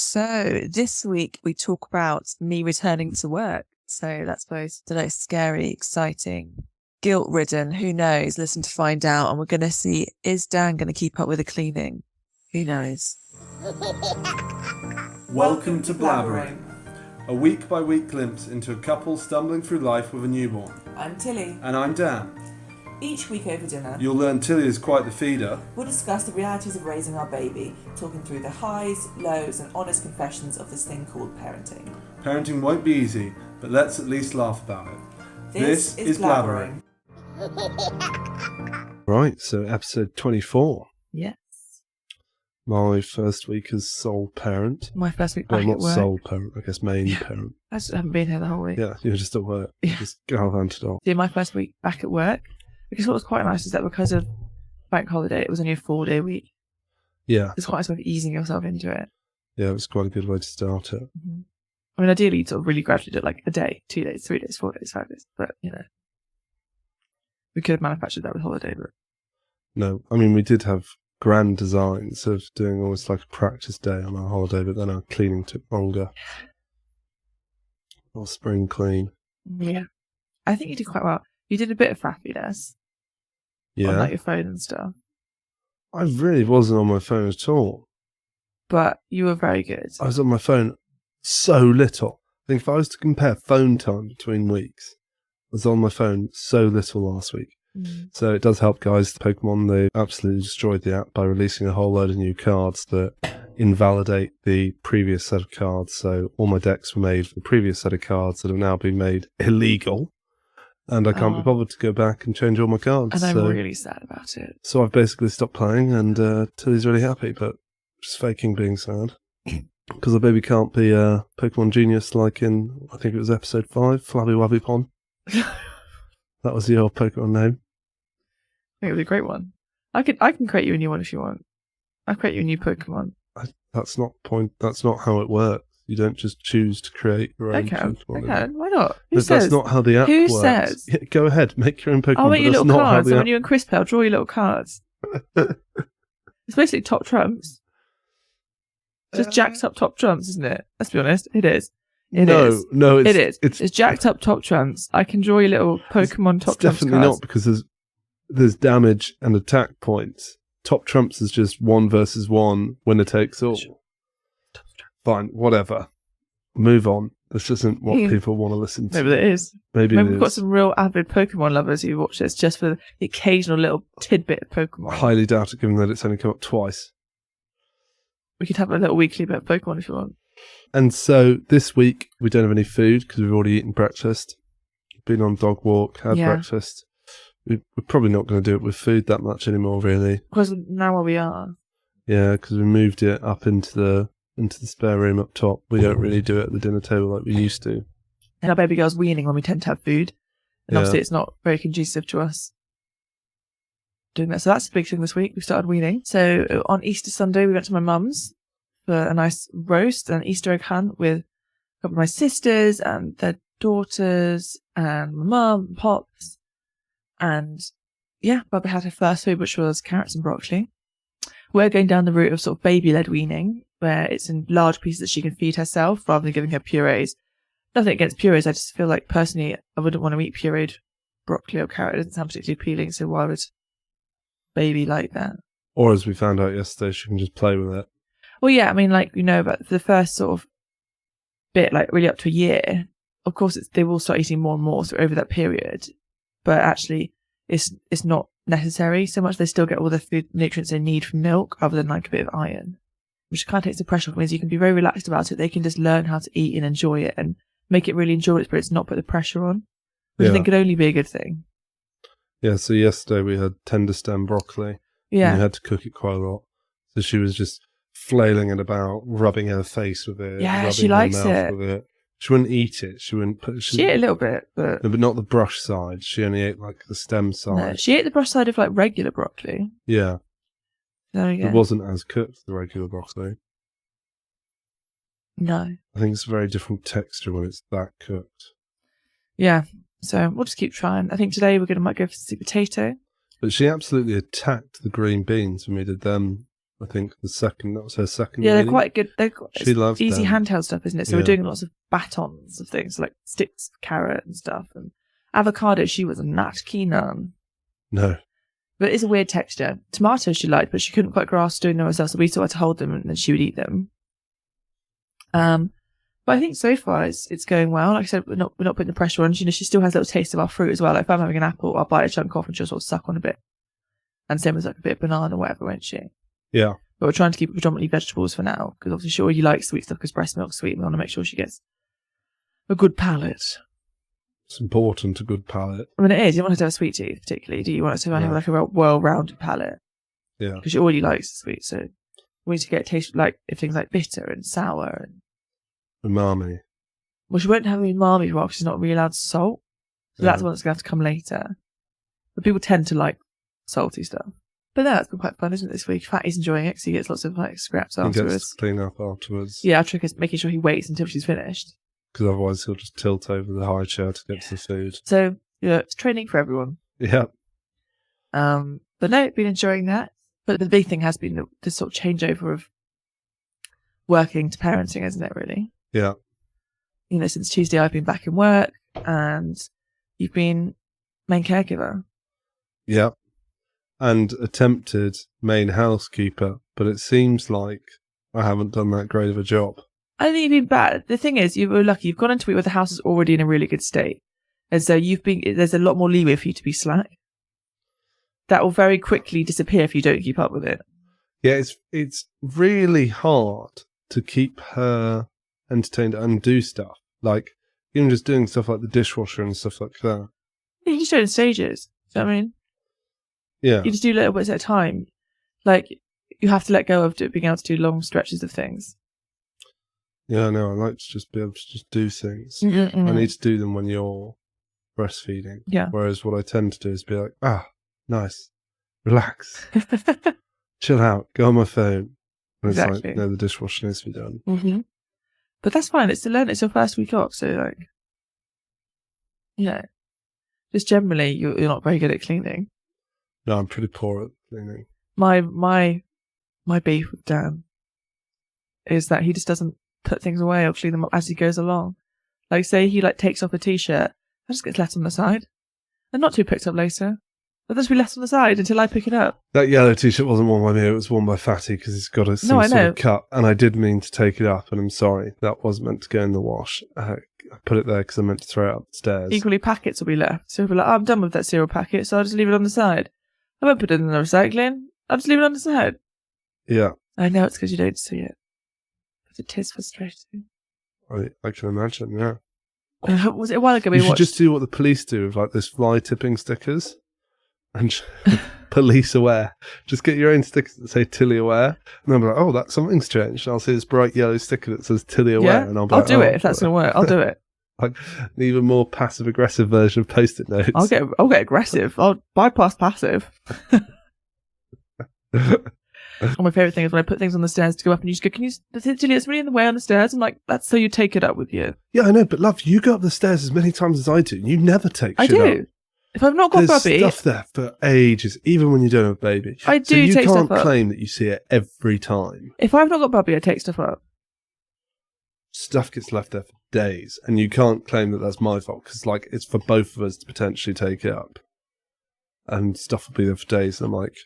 So this week we talk about me returning to work. So that's both scary, exciting, guilt-ridden, who knows, listen to find out. And we're going to see, is Dan going to keep up with the cleaning? Who knows? Welcome to Blabbering, a week-by-week glimpse into a couple stumbling through life with a newborn. I'm Tilly. And I'm Dan. Each week over dinner, You'll learn Tilly is quite the feeder. we'll discuss the realities of raising our baby, talking through the highs, lows and honest confessions of this thing called parenting. Parenting won't be easy, but let's at least laugh about it. This is Blabbering. Right, so episode 24. Yes. My first week as sole parent. My first week Well, back not at work. sole parent, I guess main parent. I just haven't been here the whole week. Yeah, you were just at work. Yeah. Just gallivanted off. Yeah, my first week back at work. Because what was quite nice is that because of bank holiday, it was only a 4-day week. Yeah. It's quite sort of easing yourself into it. Yeah, it was quite a good way to start it. Mm-hmm. I mean, ideally, you'd sort of really gradually do it like a day, 2 days, 3 days, 4 days, 5 days. But, you know, we could have manufactured that with holiday. But No, I mean, we did have grand designs of doing almost like a practice day on our holiday, but then our cleaning took longer. Or spring clean. yeah, I think you did quite well. You did a bit of faffiness Yeah. on like your phone and stuff, I really wasn't on my phone at all. but you were very good. I was on my phone so little. I think if I was to compare phone time between weeks, I was on my phone so little last week. So it does help, guys. The Pokémon, they absolutely destroyed the app by releasing a whole load of new cards that invalidate the previous set of cards. So all my decks were made for the previous set of cards that have now been made illegal. And I can't be bothered to go back and change all my cards. And I'm really sad about it. So I've basically stopped playing, and Tilly's really happy, but just faking being sad. Because the baby can't be a Pokemon genius like in, I think it was episode 5, Flabby Wabby Pon. That was your Pokemon name. I think it was a great one. I can create you a new one if you want. I'll create you a new Pokemon. That's not how it works. You don't just choose to create your own Pokemon. Okay, why not? That's not how the app Who works. says? Yeah, go ahead, make your own Pokemon. I'll make you but little that's not how cards. the When app... you and Chris play, I'll draw you little cards. It's basically top trumps. Just jacked up top trumps, isn't it? Let's be honest. It is. No, it is. It's jacked up top trumps. I can draw you little Pokemon top trumps. Definitely cards. not, because there's damage and attack points. Top trumps is just 1 versus 1, winner takes all. Fine, whatever. Move on. This isn't what people want to listen to. Maybe it is. Maybe we've got some real avid Pokemon lovers who watch this just for the occasional little tidbit of Pokemon. I highly doubt it, given that it's only come up twice. We could have a little weekly bit of Pokemon if you want. And so this week we don't have any food because we've already eaten breakfast. Been on dog walk, had breakfast. We're probably not going to do it with food that much anymore, really. Because now where we are. Yeah, because we moved it up into the spare room up top. We don't really do it at the dinner table like we used to. And our baby girl's weaning when we tend to have food. And obviously it's not very conducive to us doing that. So that's a big thing this week. We started weaning. So on Easter Sunday, we went to my mum's for a nice roast and Easter egg hunt with a couple of my sisters and their daughters and my mum and pops. And yeah, Bubba had her first food, which was carrots and broccoli. We're going down the route of sort of baby-led weaning, where it's in large pieces that she can feed herself rather than giving her purees. Nothing against purees. I just feel like personally I wouldn't want to eat pureed broccoli or carrot. It doesn't sound particularly appealing, so why would baby like that? Or as we found out yesterday, she can just play with it. Well, yeah, I mean, like, you know, but for the first sort of bit, like really up to a year, of course they will start eating more and more over that period. But actually, it's not necessary so much. They still get all the food nutrients they need from milk, other than like a bit of iron, which kind of takes the pressure off. Means you can be very relaxed about it. They can just learn how to eat and enjoy it and make it really enjoyable, but it's not put the pressure on, which I think could only be a good thing. Yeah. So yesterday we had tender stem broccoli. Yeah. And you had to cook it quite a lot. So she was just flailing it about, rubbing her face with it. Yeah, she likes it. With it. She wouldn't eat it. She wouldn't put. She ate a little bit, but not the brush side. She only ate like the stem side. No, she ate the brush side of like regular broccoli. Yeah, there we go. It wasn't as cooked, the regular broccoli. No, I think it's a very different texture when it's that cooked. Yeah, so we'll just keep trying. I think today might go for sweet potato. But she absolutely attacked the green beans when we did them I think that was her second. Yeah, they're weaning. quite good. They've got She loves easy them. handheld stuff, isn't it? So we're doing lots of batons of things, like sticks, carrot and stuff. And avocado, she was not keen on. No. But it's a weird texture. Tomatoes she liked, but she couldn't quite grasp doing them herself, so we sort of had to hold them and then she would eat them. But I think so far it's going well. Like I said, we're not putting the pressure on. She still has a little taste of our fruit as well. Like if I'm having an apple, I'll bite a chunk off and she'll sort of suck on a bit. And same as like a bit of banana or whatever, won't she? Yeah. But we're trying to keep it predominantly vegetables for now, because obviously she already likes sweet stuff because breast milk's sweet. We want to make sure she gets a good palate. It's important, a good palate. I mean, it is. You don't want her to have a sweet tooth, particularly. Do you want her to have like a well-rounded palate? Yeah. Because she already likes sweet, so we need to get a taste like things like bitter and sour and umami. Well, she won't have any umami for a while because she's not really allowed salt. So that's one that's going to have to come later. But people tend to like salty stuff. But no, it's been quite fun, isn't it, this week? Fatty's enjoying it because he gets lots of like scraps afterwards. He gets to clean up afterwards. Yeah, our trick is making sure he waits until she's finished. Because otherwise he'll just tilt over the high chair to get to the food. So, yeah, it's training for everyone. Yeah. But no, been enjoying that. But the big thing has been the sort of changeover of working to parenting, isn't it, really? Yeah. You know, since Tuesday I've been back in work and you've been main caregiver. Yeah. And attempted main housekeeper, but it seems like I haven't done that great of a job. I think you've been bad. The thing is, you were lucky. You've gone into it where the house is already in a really good state. And so there's a lot more leeway for you to be slack. That will very quickly disappear if you don't keep up with it. Yeah, it's really hard to keep her entertained and do stuff. Like, even just doing stuff like the dishwasher and stuff like that. You just do it in stages. Do you know what I mean? Yeah. You just do little bits at a time. Like, you have to let go of being able to do long stretches of things. Yeah, no, I like to just be able to just do things. Mm-mm. I need to do them when you're breastfeeding. Yeah. Whereas what I tend to do is be like, nice, relax, chill out, go on my phone. And exactly. It's like, no, the dishwasher needs to be done. Mm-hmm. But that's fine. It's to learn. It's your first week off. So, like, just generally, you're not very good at cleaning. No, I'm pretty poor at cleaning. My beef with Dan is that he just doesn't put things away or clean them up as he goes along. Like, say he takes off a t-shirt, that just gets left on the side. And not to be picked up later. But just be left on the side until I pick it up. That yellow t-shirt wasn't worn by me, it was worn by Fatty because he's got some sort of cut. And I did mean to take it up, and I'm sorry. That was meant to go in the wash. I put it there because I meant to throw it up the stairs. Equally, packets will be left. So he'll be like, I'm done with that cereal packet, so I'll just leave it on the side. I won't put it in the recycling. I'll just leave it on the side. Yeah. I know it's because you don't see it. But it is frustrating. I can imagine, yeah. Was it a while ago you should just do what the police do with like those fly tipping stickers and police aware. Just get your own stickers that say Tilly aware, and I'll be like, oh, that's something's changed. And I'll see this bright yellow sticker that says Tilly aware, and I'll be do it if that's gonna work. I'll do it. Like an even more passive aggressive version of Post-it notes. I'll get aggressive. I'll bypass passive. My favourite thing is when I put things on the stairs to go up and you just go, can you, Tilly, it's really in the way on the stairs. I'm like, that's so you take it up with you. Yeah, I know, but love, you go up the stairs as many times as I do. You never take shit up. I do. If I've not got There's Bubby... stuff there for ages, even when you don't have a baby. I do take stuff up. So you can't claim that you see it every time. If I've not got Bubby, I take stuff up. Stuff gets left there for days, and you can't claim that that's my fault, because like, it's for both of us to potentially take it up. And stuff will be there for days, and I'm like...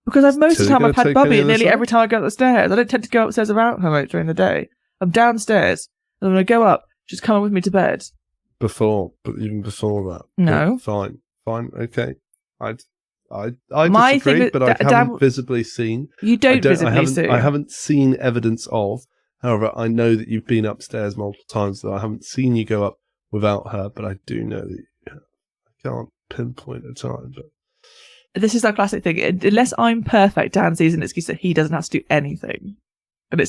Because most of the time I've had Bubby nearly every time I go up the stairs. I don't tend to go upstairs around her during the day. I'm downstairs, and when I go up, she's coming with me to bed. But even before that. No. Fine, okay. I disagree, but I haven't visibly seen. You don't visibly see. I haven't seen evidence of. However, I know that you've been upstairs multiple times, that I haven't seen you go up without her, but I do know that I can't pinpoint a time, but... This is our classic thing. Unless I'm perfect, Dan sees an excuse that he doesn't have to do anything. And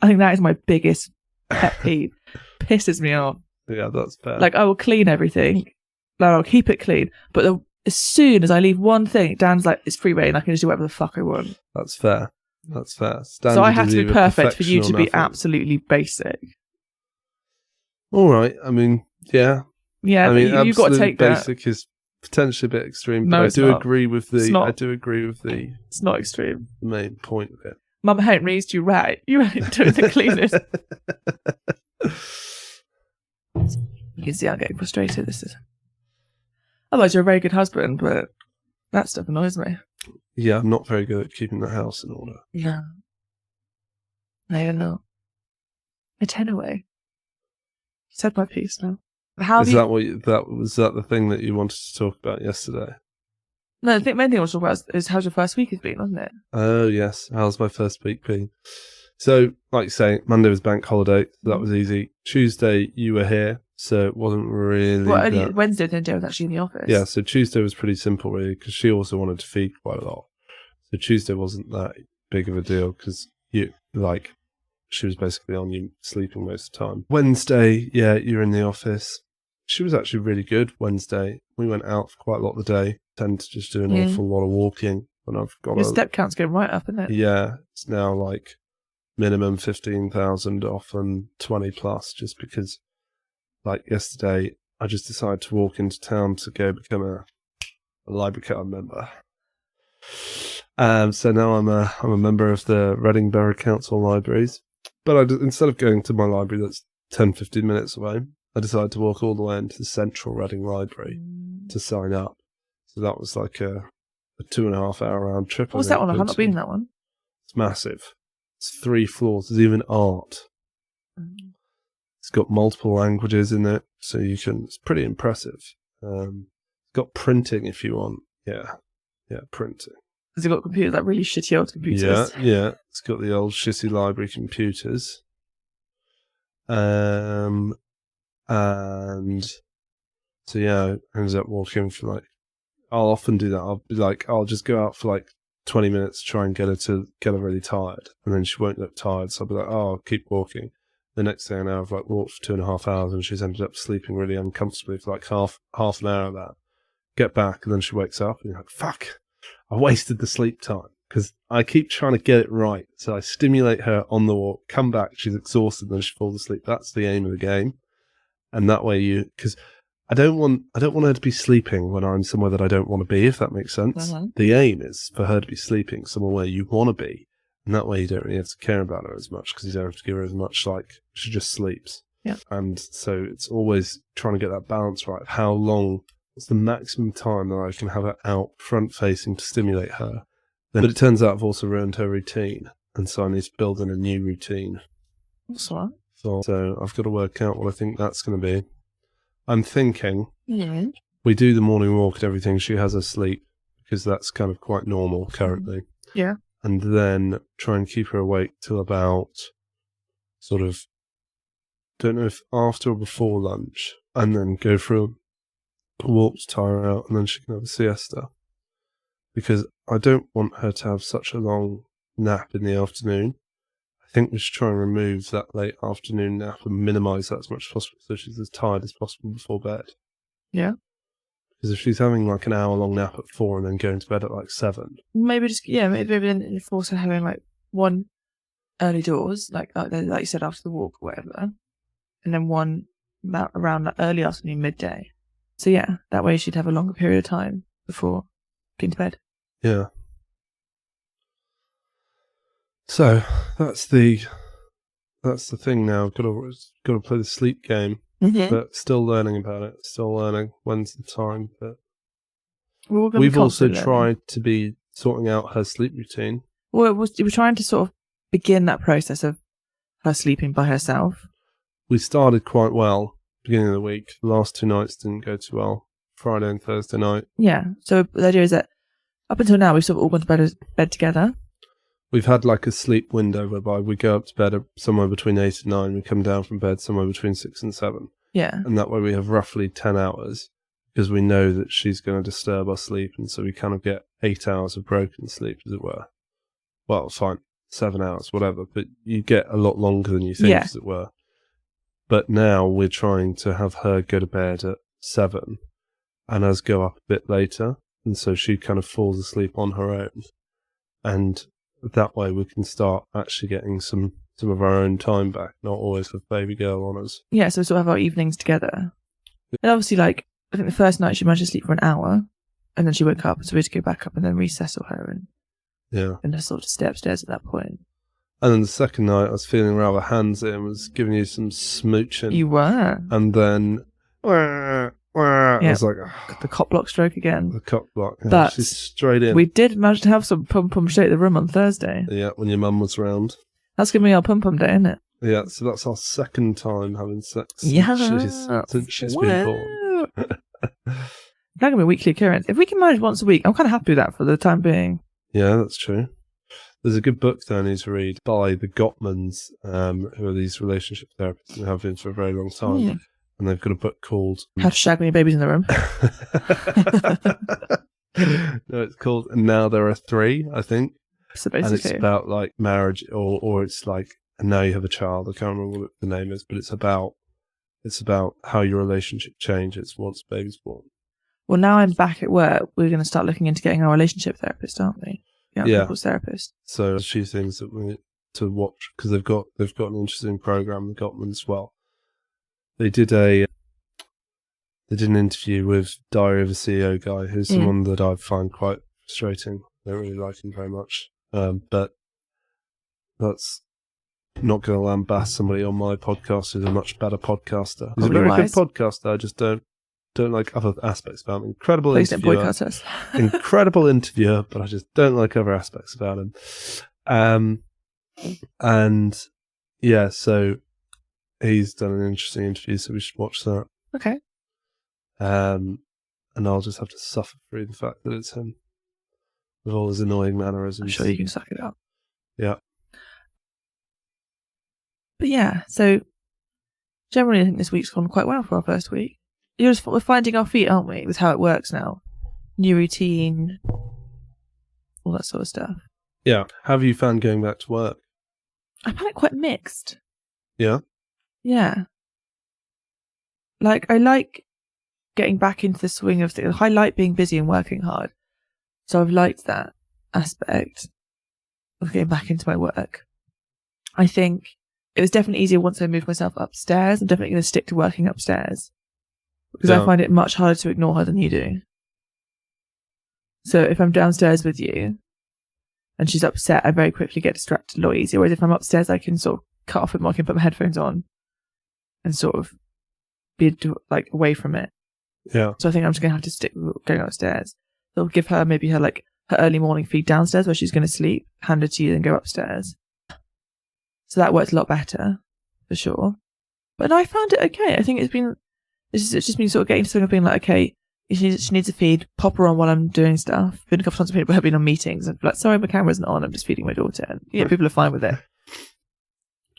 I think that is my biggest pet peeve. Pisses me off. Yeah, that's fair. Like, I will clean everything. Like, I'll keep it clean. But as soon as I leave one thing, Dan's like, it's free reign. I can just do whatever the fuck I want. That's fair. So I have to be perfect for you to be absolutely basic. All right. I mean, yeah. Yeah, I mean, you've got to take basic is potentially a bit extreme, No, but it's not. agree with the. It's not. I do agree with the It's not extreme. main point of it. Mum hadn't raised you right. You ain't doing the cleanest. You can see I'm getting frustrated. This is. Otherwise, you're a very good husband, but that stuff annoys me. Yeah, I'm not very good at keeping the house in order. No. No, you're not. I turn away. Said my piece now. Is that what was that the thing that you wanted to talk about yesterday? No, I think the main thing I was talking about is how's your first week has been, wasn't it? Oh yes, how's my first week been? So, like you say, Monday was bank holiday, so that was easy. Tuesday you were here, so it wasn't really. Well, only Wednesday then Joe was actually in the office. Yeah, so Tuesday was pretty simple really, because she also wanted to feed quite a lot. So Tuesday wasn't that big of a deal because she was basically on you sleeping most of the time. Wednesday, yeah, you were in the office. She was actually really good Wednesday. We went out for quite a lot of the day. Tend to just do an awful lot of walking. And I've got your step count's going right up, isn't it? Yeah, it's now like minimum 15,000 off and 20 plus, just because like yesterday I just decided to walk into town to go become a library card member. So now I'm a member of the Reading Borough Council Libraries. But instead of going to my library that's 10-15 minutes away, I decided to walk all the way into the Central Reading Library to sign up. So that was like a 2.5 hour round trip. What's that one? I've not been in that one. It's massive. It's 3 floors. There's even art. It's got multiple languages in it, so it's pretty impressive. It's got printing if you want. Yeah, printing. Has it got computers, like really shitty old computers? Yeah. It's got the old shitty library computers. And so yeah, I ended up walking for I'll often do that. I'll just go out for 20 minutes to try and get her really tired. And then she won't look tired, so I'll be like, oh, I'll keep walking. The next thing I know, I've walked for 2.5 hours and she's ended up sleeping really uncomfortably for half an hour of that. Get back and then she wakes up and you're like, fuck, I wasted the sleep time. Because I keep trying to get it right. So I stimulate her on the walk, come back, she's exhausted, and then she falls asleep. That's the aim of the game. And that way because I don't want her to be sleeping when I'm somewhere that I don't want to be, if that makes sense. Mm-hmm. The aim is for her to be sleeping somewhere where you want to be. And that way you don't really have to care about her as much because you don't have to give her as much, she just sleeps. Yeah. And so it's always trying to get that balance right. How long, what's the maximum time that I can have her out front facing to stimulate her? But it turns out I've also ruined her routine. And so I need to build in a new routine. That's all right. So I've got to work out what I think that's going to be. I'm thinking we do the morning walk and everything. She has her sleep because that's kind of quite normal currently. Yeah. And then try and keep her awake till about don't know if after or before lunch, and then go for a walk to tire her out, and then she can have a siesta. Because I don't want her to have such a long nap in the afternoon. I think we should try and remove that late afternoon nap and minimise that as much as possible so she's as tired as possible before bed. Yeah. Because if she's having an hour-long nap at 4 and then going to bed at 7... Maybe then force her having one early doors, like you said, after the walk or whatever, and then one around early afternoon, midday. So yeah, that way she'd have a longer period of time before getting to bed. Yeah. So that's the thing now. Got to play the sleep game. Mm-hmm. But still learning about it. Still learning when's the time. But we've also tried to be sorting out her sleep routine. Well, we're trying to sort of begin that process of her sleeping by herself. We started quite well beginning of the week. The last 2 nights didn't go too well. Friday and Thursday night. Yeah. So the idea is that up until now we've sort of all gone to bed together. We've had a sleep window whereby we go up to bed somewhere between 8 and 9. We come down from bed somewhere between 6 and 7. Yeah. And that way we have roughly 10 hours because we know that she's going to disturb our sleep. And so we kind of get 8 hours of broken sleep, as it were. Well, fine, 7 hours, whatever. But you get a lot longer than you think, as it were. But now we're trying to have her go to bed at 7 and us go up a bit later. And so she kind of falls asleep on her own. And that way we can start actually getting some of our own time back, not always with baby girl on us. Yeah, so sort of have our evenings together. And obviously, I think the first night she managed to sleep for an hour, and then she woke up, so we had to go back up and then resettle her, and just sort of stay upstairs at that point. And then the second night, I was feeling rather handsy and was giving you some smooching. You were. And then, I was like, got the cock block stroke again. The cock block. Yeah, But she's straight in. We did manage to have some pum straight at the room on Thursday. Yeah, when your mum was round. That's going to be our pum day, isn't it? Yeah, so that's our second time having sex since she's been born. That can be a weekly occurrence. If we can manage once a week, I'm kind of happy with that for the time being. Yeah, that's true. There's a good book that I need to read by the Gottmans, who are these relationship therapists and have been for a very long time. Yeah. And they've got a book called... How to Shag When Your Baby's in the Room. No, it's called And Now There Are Three, I think. So basically... And it's about like marriage, or it's like, and now you have a child. I can't remember what the name is, but it's about how your relationship changes once baby's born. Well, now I'm back at work, we're going to start looking into getting our relationship therapist, aren't we? Yeah. Couples therapist. So there's a few things that we need to watch, because they've got an interesting program, the Gottman as well. They did an interview with Diary of a CEO guy, who's someone that I find quite frustrating. I don't really like him very much. But that's not going to lambast somebody on my podcast who's a much better podcaster. He's a very good podcaster. I just don't like other aspects about him. Incredible interviewer. Incredible interviewer, but I just don't like other aspects about him. And yeah, so he's done an interesting interview, so we should watch that. Okay. And I'll just have to suffer through the fact that it's him with all his annoying mannerisms. I'm sure you can suck it up. Yeah. But yeah, so generally I think this week's gone quite well for our first week. We're finding our feet, aren't we, with how it works now? New routine, all that sort of stuff. Yeah. How have you found going back to work? I found it quite mixed. Yeah? Yeah. Like, I like getting back into the swing of things. I like being busy and working hard. So I've liked that aspect of getting back into my work. I think it was definitely easier once I moved myself upstairs. I'm definitely going to stick to working upstairs, because I find it much harder to ignore her than you do. So if I'm downstairs with you and she's upset, I very quickly get distracted a lot easier. Whereas if I'm upstairs, I can sort of cut off it more. I can put my headphones on and sort of be like away from it. Yeah. So I think I'm just going to have to stick with going upstairs. So I'll give her maybe her early morning feed downstairs where she's going to sleep, hand her to you, then go upstairs. So that works a lot better, for sure. But I found it okay. I think it's just been sort of getting to something of being like, okay, she needs a feed, pop her on while I'm doing stuff. Been a couple of times people have been on meetings and like, sorry, my camera isn't on, I'm just feeding my daughter. And yeah, people are fine with it.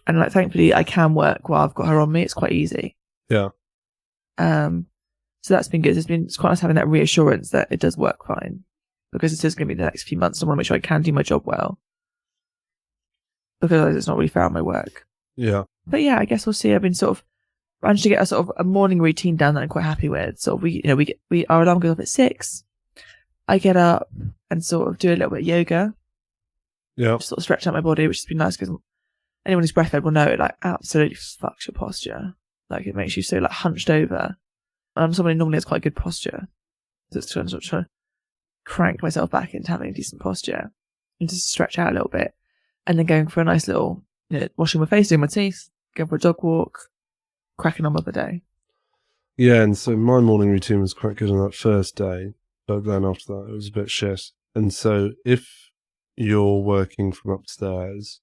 And like, thankfully I can work while I've got her on me. It's quite easy. Yeah. So that's been good. It's quite nice having that reassurance that it does work fine, because it is going to be the next few months. I want to make sure I can do my job well, because it's not really fair on my work. Yeah. But yeah, I guess we'll see. I've been sort of managed to get a sort of a morning routine down that I'm quite happy with. So our alarm goes off at 6. I get up and sort of do a little bit of yoga. Yeah. Just sort of stretch out my body, which has been nice, because anyone who's breastfed will know it like absolutely fucks your posture. Like it makes you so like hunched over. And I'm someone who normally has quite good posture. So it's trying to crank myself back into having a decent posture and just stretch out a little bit. And then going for a nice little, washing my face, doing my teeth, going for a dog walk, cracking on with the day. Yeah, and so my morning routine was quite good on that first day, but then after that it was a bit shit. And so if you're working from upstairs,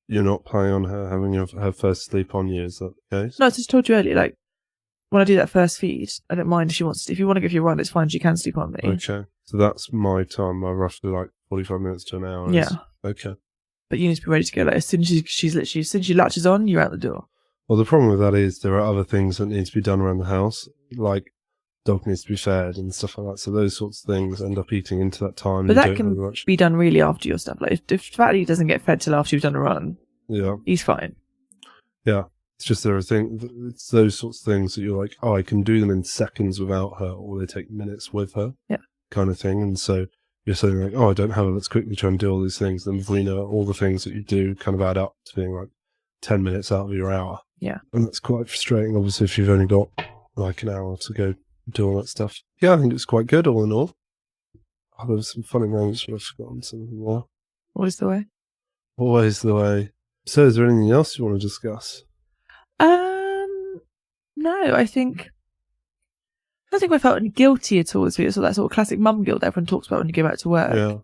you're not planning on her having her first sleep on you, is that the case? No, I just told you earlier, like, when I do that first feed, I don't mind if she wants to. If you want to give you a run, it's fine. She can sleep on me. Okay. So that's my time, roughly like 45 minutes to an hour. Yeah. Okay. But you need to be ready to go. Like, as soon as she latches on, you're out the door. Well, the problem with that is there are other things that need to be done around the house, like dog needs to be fed and stuff like that. So those sorts of things end up eating into that time. But that can be done really after your stuff. Like if Fatty doesn't get fed till after you've done a run, he's fine. Yeah. It's just it's those sorts of things that you're like, oh, I can do them in seconds without her, or they take minutes with her, kind of thing. And so you're saying like, oh, I don't have her, let's quickly try and do all these things. Then before you know it, all the things that you do kind of add up to being like 10 minutes out of your hour. Yeah. And that's quite frustrating, obviously, if you've only got like an hour to go do all that stuff. Yeah, I think it's quite good all in all. Oh, there was some funny moments, but I've forgotten something more. Always the way. Always the way. So, is there anything else you want to discuss? No, I don't think I felt guilty at all this week. So that sort of classic mum guilt that everyone talks about when you go back to work. Yeah.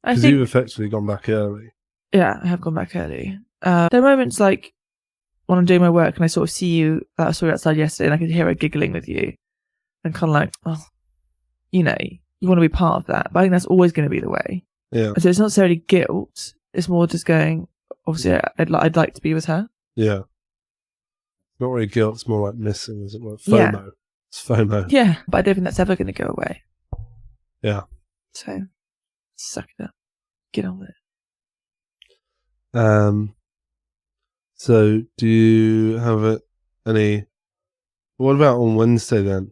Because you've effectively gone back early. Yeah, I have gone back early. There are moments like when I'm doing my work and I sort of see you, I saw you outside yesterday and I could hear her giggling with you and kind of like, oh, you know, you want to be part of that. But I think that's always going to be the way. Yeah. And so it's not necessarily guilt. It's more just going, obviously, I'd like to be with her. Yeah. Not really guilt, it's more like missing, as it were. FOMO. Yeah. It's FOMO. Yeah, but I don't think that's ever going to go away. Yeah. So, suck it up. Get on with it. So, do you have any... What about on Wednesday then?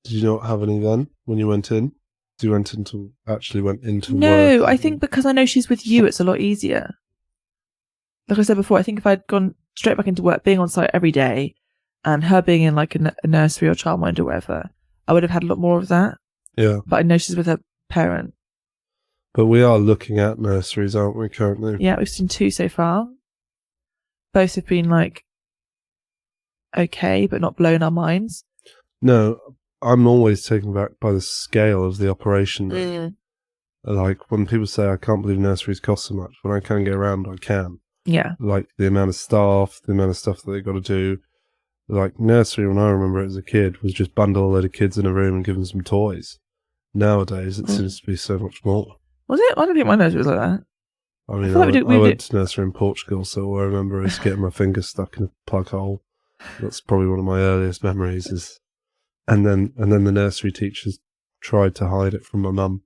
Did you not have any then when you went in? You went into work? No, I think because I know she's with you, it's a lot easier. Like I said before, I think if I'd gone straight back into work, being on site every day, and her being in like a nursery or childminder or whatever, I would have had a lot more of that. Yeah. But I know she's with her parent. But we are looking at nurseries, aren't we, currently? Yeah, we've seen 2 so far. Both have been like okay, but not blowing our minds. No, I'm always taken back by the scale of the operation. Like when people say, I can't believe nurseries cost so much, when I can get around, I can. Yeah. Like the amount of staff, the amount of stuff that they've got to do. Like nursery, when I remember it as a kid, was just bundle a load of kids in a room and give them some toys. Nowadays, it seems to be so much more. Was it? I don't think my nursery was like that. I mean, I went to nursery in Portugal, so all I remember is getting my finger stuck in a plug hole. That's probably one of my earliest memories. And then the nursery teachers tried to hide it from my mum,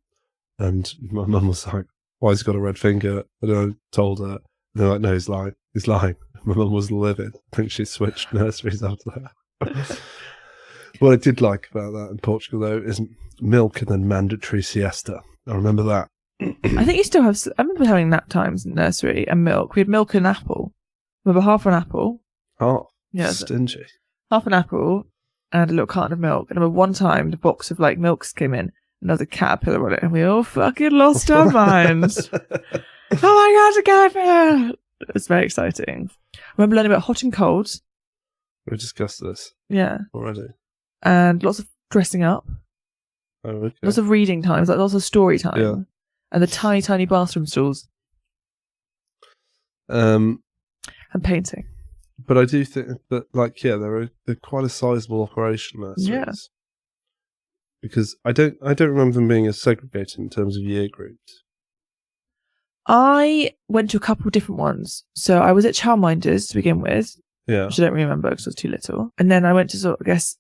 and my mum was like, "Why has he got a red finger?" And I told her, and they're like, "No, he's lying. He's lying." My mum was livid. I think she switched nurseries after that. What I did like about that in Portugal, though, is milk and then mandatory siesta. I remember that. I think you still have... I remember having nap times in nursery and milk. We had milk and apple. Remember half an apple? Oh, yeah, stingy. Half an apple and a little carton of milk. And I remember one time the box of like milks came in and there was a caterpillar on it and we all fucking lost our minds. Oh my God, a caterpillar! It was very exciting. I remember learning about hot and cold. We discussed this. Yeah. Already. And lots of dressing up. Oh, okay. Lots of reading times, like lots of story time. Yeah. And the tiny, tiny bathroom stalls. And painting. But I do think that, like, yeah, they're quite a sizable operation, nurseries. Yeah. Because I don't remember them being as segregated in terms of year groups. I went to a couple of different ones. So I was at childminders to begin with. Yeah. Which I don't remember because I was too little. And then I went to sort of, I guess,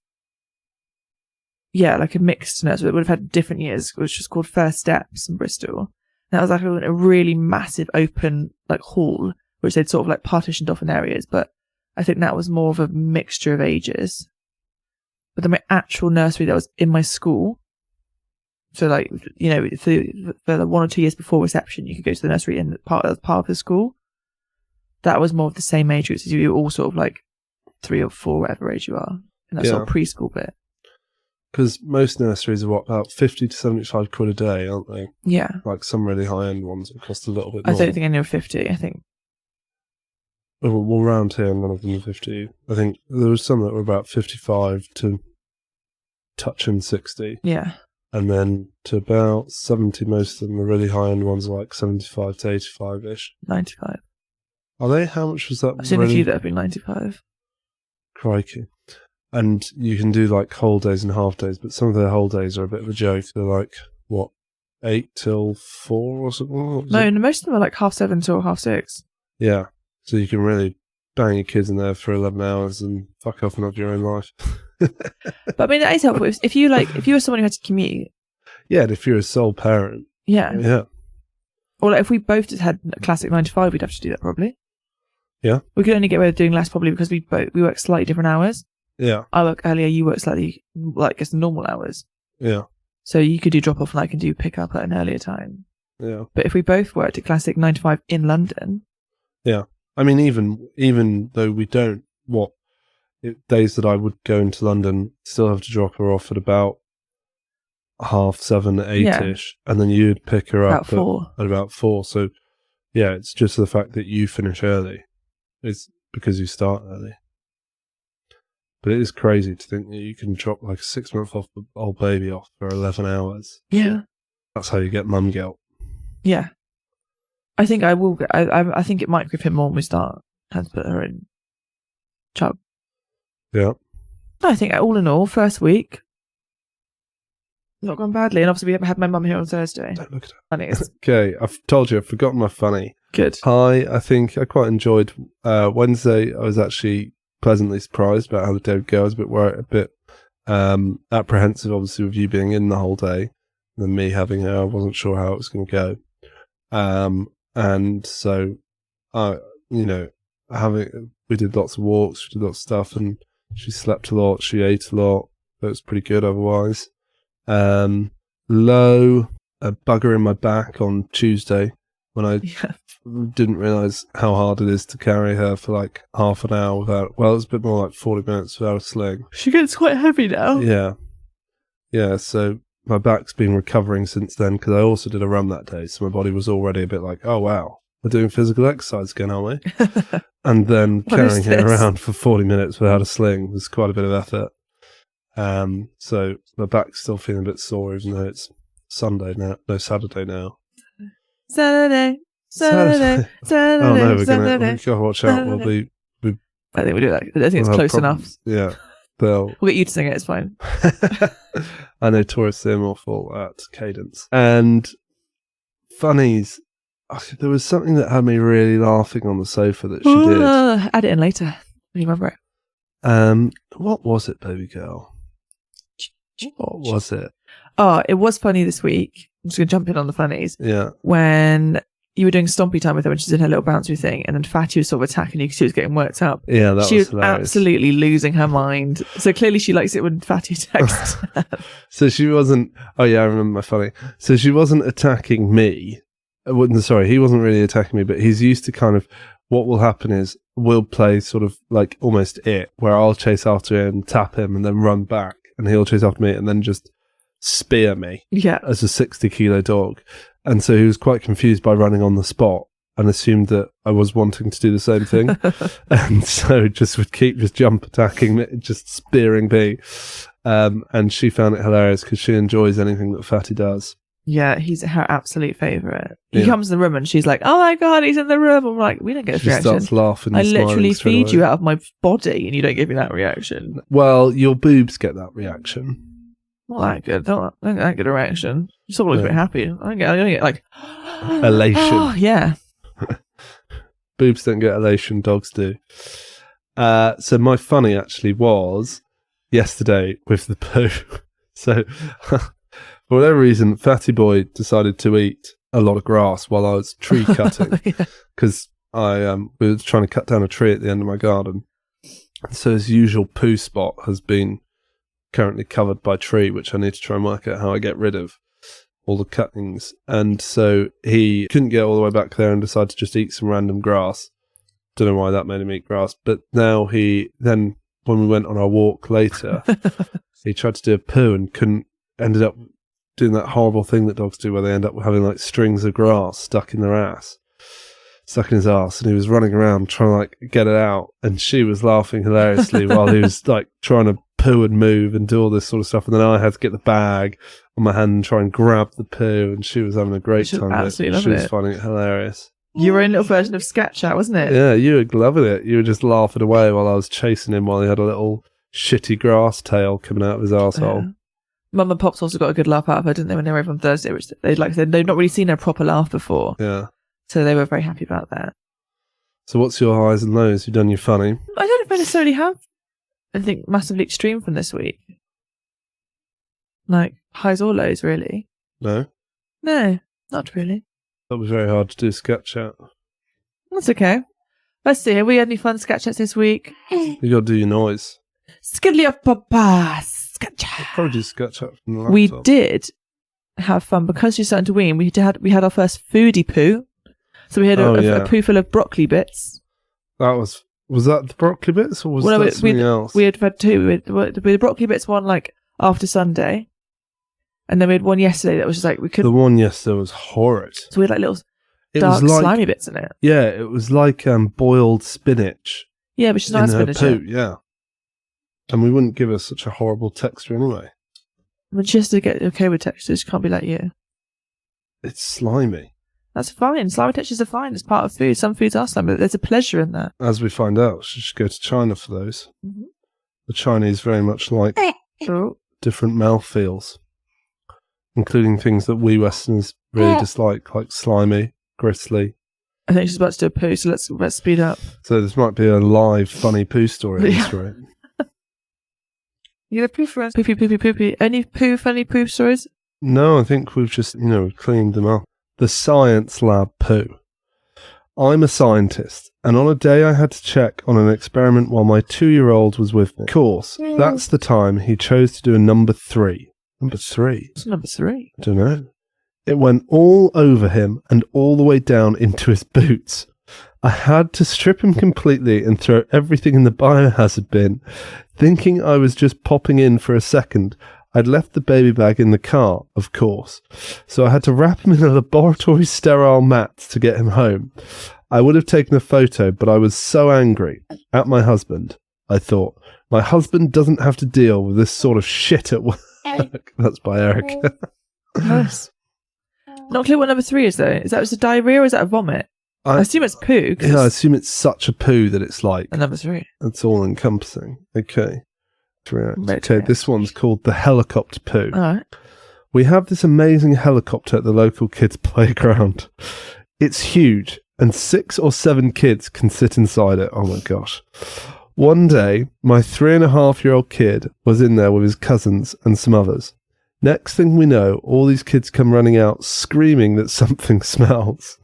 yeah, like a mixed nursery that would have had different years, which was called First Steps in Bristol. And that was like a really massive open like hall, which they'd sort of like partitioned off in areas. But I think that was more of a mixture of ages. But then my actual nursery that was in my school, so like, you know, for the 1 or 2 years before reception, you could go to the nursery in part of the school. That was more of the same age groups as you were all sort of like 3 or 4, whatever age you are, in that sort of preschool bit. Because most nurseries are about 50 to 75 quid a day, aren't they? Yeah. Like some really high-end ones that cost a little bit more. I don't think any are 50, I think. Well, around here, none of them are 50. I think there were some that were about 55 to touching 60. Yeah. And then to about 70, most of them, the really high-end ones are like 75 to 85-ish. 95. Are they? How much was that? I've seen a few that have been 95. Crikey. And you can do like whole days and half days, but some of their whole days are a bit of a joke. They're like, what, 8 till 4 or something? No, most of them are like 7:30 till 6:30. Yeah. So you can really bang your kids in there for 11 hours and fuck off and have your own life. But I mean, that is helpful. If you were someone who had to commute. Yeah, and if you're a sole parent. Yeah. Yeah. Or like if we both just had a classic 9 to 5, we'd have to do that probably. Yeah. We could only get away with doing less probably because we work slightly different hours. Yeah. I work earlier, you work slightly, like, I guess, normal hours. Yeah. So you could do drop off and I can do pick up at an earlier time. Yeah. But if we both worked at classic 9 to 5 in London. Yeah. I mean, even though we don't, days that I would go into London, still have to drop her off at about 7:30, 8ish, and then you'd pick her up at about 4. So yeah, it's just the fact that you finish early. It's because you start early. But it is crazy to think that you can drop like a 6-month-old baby off for 11 hours. Yeah. That's how you get mum guilt. Yeah. I think I will. I think it might grip him more when we start having to put her in chub. Yeah. I think all in all, first week, not gone badly. And obviously we had my mum here on Thursday. Don't look at her. Funnies. Okay, I've told you, I've forgotten my funny. Good. I think I quite enjoyed Wednesday. I was actually pleasantly surprised about how the day would go. I was a bit apprehensive, obviously, with you being in the whole day, and then me having her. I wasn't sure how it was going to go. And so, we did lots of walks, we did lots of stuff, and she slept a lot, she ate a lot. It was pretty good otherwise. Low, a bugger in my back on Tuesday when I didn't realise how hard it is to carry her for like half an hour without, well, it was a bit more like 40 minutes without a sling. She gets quite heavy now. Yeah, so my back's been recovering since then because I also did a run that day, so my body was already a bit like, oh wow, we're doing physical exercise again, aren't we? And then carrying her around for 40 minutes without a sling was quite a bit of effort. So my back's still feeling a bit sore, even though it's Saturday now. Saturday. Oh no, we've got to watch out. I think we do that. I think it's close enough. Yeah. We'll get you to sing it, it's fine. I know Taurus are awful at cadence. And funnies, there was something that had me really laughing on the sofa that she did. Add it in later. You remember it? What was it, baby girl? What was it? Oh, it was funny this week. I'm just going to jump in on the funnies. Yeah. When you were doing stompy time with her when she's in her little bouncy thing, and then Fatty was sort of attacking you because she was getting worked up. Yeah, that she was hilarious. Absolutely losing her mind. So clearly she likes it when Fatty attacks her. So she wasn't... Oh yeah, I remember my funny. So she wasn't attacking me. Sorry, he wasn't really attacking me, but he's used to kind of... What will happen is we'll play sort of like almost it, where I'll chase after him, tap him, and then run back, and he'll chase after me, and then just spear me as a 60-kilo dog. And so he was quite confused by running on the spot and assumed that I was wanting to do the same thing. And so just would keep just jump attacking me, just spearing me. And she found it hilarious because she enjoys anything that Fatty does. Yeah, he's her absolute favourite. He comes in the room and she's like, oh my God, he's in the room. I'm like, we don't get this reaction. She starts laughing. I literally feed you out of my body and you don't give me that reaction. Well, your boobs get that reaction. Not that good. I don't get that good a reaction. You sort of look a bit happy. I don't get like elation. Oh, yeah. Boobs don't get elation, dogs do. So my funny actually was yesterday with the poo. So for whatever reason, Fatty Boy decided to eat a lot of grass while I was tree cutting because we were trying to cut down a tree at the end of my garden. So his usual poo spot has been currently covered by tree, which I need to try and work out how I get rid of all the cuttings. And so he couldn't get all the way back there and decided to just eat some random grass. Don't know why that made him eat grass, but now then when we went on our walk later, he tried to do a poo and ended up doing that horrible thing that dogs do where they end up having like strings of grass stuck in his ass, and he was running around trying to like get it out, and she was laughing hilariously while he was like trying to poo and move and do all this sort of stuff, and then I had to get the bag on my hand and try and grab the poo, and she was having a great time. She was finding it hilarious. You were in a little version of Scat Chat, wasn't it? Yeah, you were loving it. You were just laughing away while I was chasing him while he had a little shitty grass tail coming out of his arsehole. Mum and Pops also got a good laugh out of her, didn't they, when they were over on Thursday, which they'd not really seen her proper laugh before. Yeah. So they were very happy about that. So what's your highs and lows? You've done your funny. I don't necessarily have anything massively extreme from this week. Like highs or lows, really. No? No, not really. That was very hard to do Scat Chat. That's okay. Let's see, have we had any fun Scat Chats this week? You got to do your noise. Skiddly of Papa, Scat Chat. Probably do Scat Chat from the laptop. We did have fun because she's starting to wean. We had our first foodie poo. So we had a poo full of broccoli bits. That was Was that the broccoli bits, or was that something else? We had had two. We had the broccoli bits one like after Sunday, and then we had one yesterday that was just like we couldn't. The one yesterday was horrid. So we had like little dark slimy bits in it. Yeah, it was like boiled spinach. Yeah, but she's not spinach. Poo, yeah. And we wouldn't give her such a horrible texture anyway. I mean, she has to get okay with textures. She can't be like you. It's slimy. That's fine. Slimy textures are fine. It's part of food. Some foods are slimy, but there's a pleasure in that. As we find out, she should go to China for those. Mm-hmm. The Chinese very much like different mouthfeels, including things that we Westerners really dislike, like slimy, gristly. I think she's about to do a poo, so let's speed up. So this might be a live funny poo story at this rate. You have poo for us? Poopy. Any funny poo stories? No, I think we've just, cleaned them up. The science lab poo. I'm a scientist, and on a day I had to check on an experiment while my 2-year-old was with me. Of course, that's the time he chose to do a number 3. Number 3? What's number 3? I don't know. It went all over him and all the way down into his boots. I had to strip him completely and throw everything in the biohazard bin, thinking I was just popping in for a second. I'd left the baby bag in the car, of course, so I had to wrap him in a laboratory sterile mat to get him home. I would have taken a photo, but I was so angry at my husband. I thought, my husband doesn't have to deal with this sort of shit at work. That's by Eric. Nice. Not clear what number 3 is, though. Is that just a diarrhea or is that a vomit? I assume it's poo. Yeah, I assume it's such a poo that it's like... A number 3. It's all encompassing. Okay. Okay, this one's called the helicopter poo. All right. We have this amazing helicopter at the local kids' playground. It's huge, and 6 or 7 kids can sit inside it. Oh my gosh. One day, my 3.5-year-old kid was in there with his cousins and some others. Next thing we know, all these kids come running out screaming that something smells.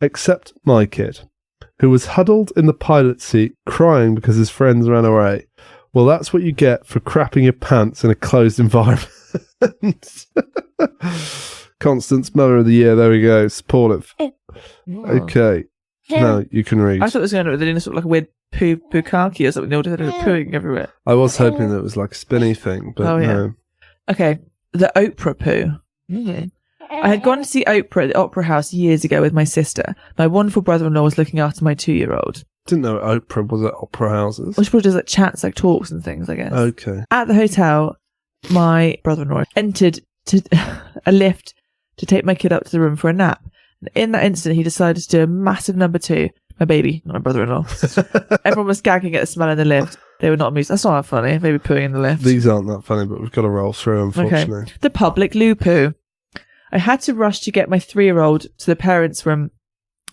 Except my kid, who was huddled in the pilot seat crying because his friends ran away. Well, that's what you get for crapping your pants in a closed environment. Constance, Mother of the Year, there we go, supportive. Okay, now you can read. I thought it was going to be sort of like a weird poo-kaki or something. They were pooing everywhere. I was hoping that it was like a spinny thing, but no. Okay, the Oprah poo. Mm-hmm. I had gone to see Oprah at the Opera House years ago with my sister. My wonderful brother-in-law was looking after my 2-year-old. Didn't know Oprah was at opera houses. Well, she probably does like chats, like talks and things, I guess. Okay. At the hotel, my brother-in-law entered a lift to take my kid up to the room for a nap. And in that instant, he decided to do a massive number 2. My baby, not my brother-in-law. Everyone was gagging at the smell in the lift. They were not amused. That's not that funny. Maybe pooing in the lift. These aren't that funny, but we've got to roll through, unfortunately. Okay. The public loo poo. I had to rush to get my 3-year-old to the parents' room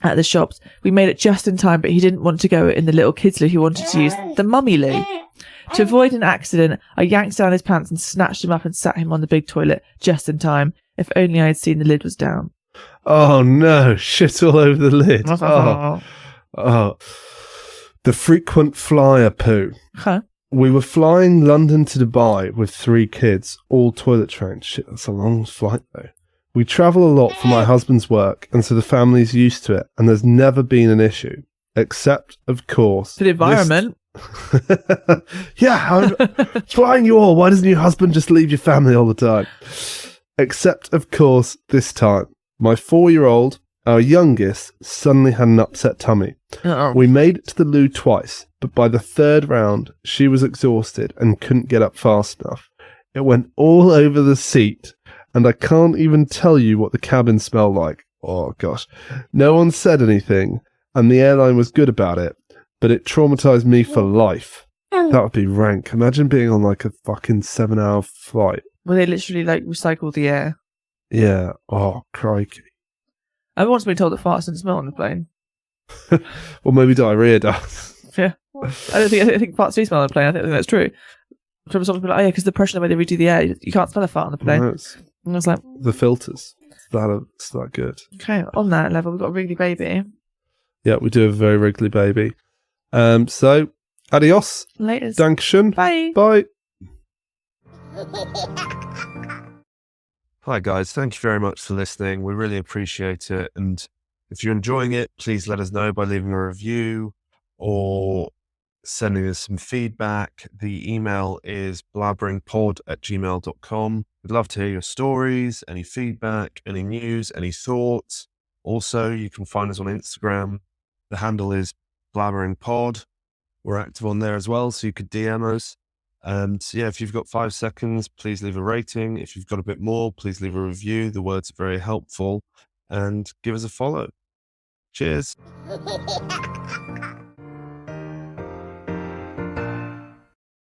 at the shops. We made it just in time, but he didn't want to go in the little kids' loo. He wanted to use the mummy loo. To avoid an accident, I yanked down his pants and snatched him up and sat him on the big toilet just in time. If only I had seen the lid was down. Oh no, shit all over the lid. Oh. The frequent flyer poo. Huh? We were flying London to Dubai with 3 kids, all toilet trained. Shit, that's a long flight though. We travel a lot for my husband's work, and so the family's used to it, and there's never been an issue. Except, of course... For the environment. Yeah, I'm flying you all. Why doesn't your husband just leave your family all the time? Except, of course, this time. My 4-year-old, our youngest, suddenly had an upset tummy. Uh-oh. We made it to the loo twice, but by the 3rd round, she was exhausted and couldn't get up fast enough. It went all over the seat. And I can't even tell you what the cabin smelled like. Oh, gosh. No one said anything, and the airline was good about it, but it traumatized me for life. That would be rank. Imagine being on like a fucking 7-hour flight. Well, they literally like recycle the air. Yeah. Oh, crikey. I've once been told that farts didn't smell on the plane. Well, maybe diarrhea does. Yeah. I think farts do smell on the plane. I think that's true. Someone be like, oh yeah, because the pressure the way they redo the air, you can't smell a fart on the plane. No, and I was like, the filters. It's that good. Okay, on that level, we've got a wriggly baby. Yeah, we do have a very wriggly baby. So, adios. Later. Dankeschön. Bye. Bye. Hi guys, thank you very much for listening. We really appreciate it. And If you're enjoying it, please let us know by leaving a review or sending us some feedback. The email is blabberingpod@gmail.com. We'd love to hear your stories, any feedback, any news, any thoughts. Also, you can find us on Instagram. The handle is blabberingpod. We're active on there as well, so you could DM us. And yeah, if you've got 5 seconds, please leave a rating. If you've got a bit more, please leave a review. The words are very helpful. And give us a follow. Cheers.